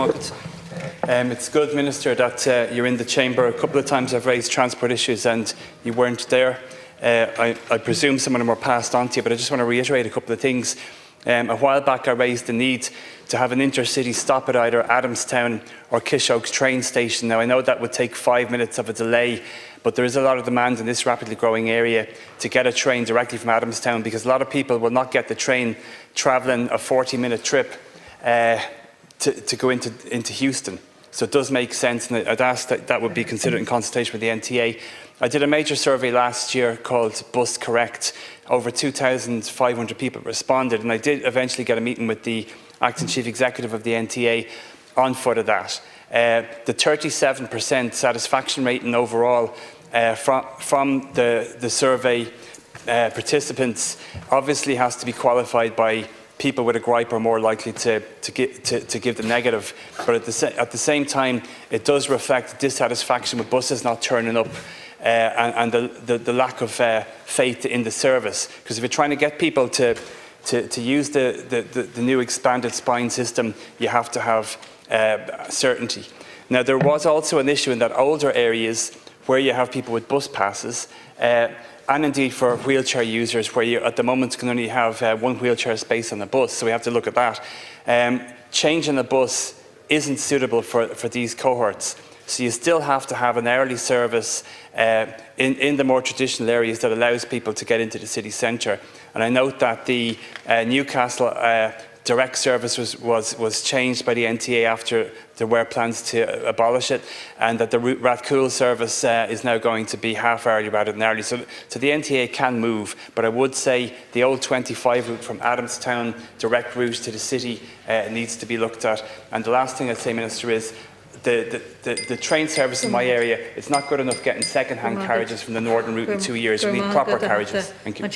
It's good, Minister, that you're in the chamber. A couple of times I've raised transport issues and you weren't there. I presume some of them were passed on to you, but I just want to reiterate a couple of things. A while back I raised the need to have an intercity stop at either Adamstown or Kishoke's train station. Now I know that would take 5 minutes of a delay, but there is a lot of demand in this rapidly growing area to get a train directly from Adamstown, because a lot of people will not get the train travelling a 40-minute trip to go into Houston. So it does make sense, and I'd ask that that would be considered in consultation with the NTA. I did a major survey last year called Bus Correct. Over 2,500 people responded, and I did eventually get a meeting with the Acting Chief Executive of the NTA on foot of that. The 37% satisfaction rating overall from the survey participants obviously has to be qualified by people with a gripe are more likely to give the negative, but at the same time it does reflect dissatisfaction with buses not turning up and the lack of faith in the service. Because if you're trying to get people to use the new expanded spine system, you have to have certainty. Now there was also an issue in that older areas where you have people with bus passes, and indeed for wheelchair users, where you at the moment can only have one wheelchair space on the bus, so we have to look at that. Changing the bus isn't suitable for these cohorts, so you still have to have an early service in the more traditional areas that allows people to get into the city centre. And I note that the Newcastle direct service was changed by the NTA after there were plans to abolish it, and that the Rathcoole service is now going to be half hourly rather than hourly. So the NTA can move, but I would say the old 25 route from Adamstown, direct route to the city, needs to be looked at. And the last thing I'd say, Minister, is the train service in my area, it's not good enough getting second-hand carriages from the northern route in 2 years. We need proper carriages. Thank you.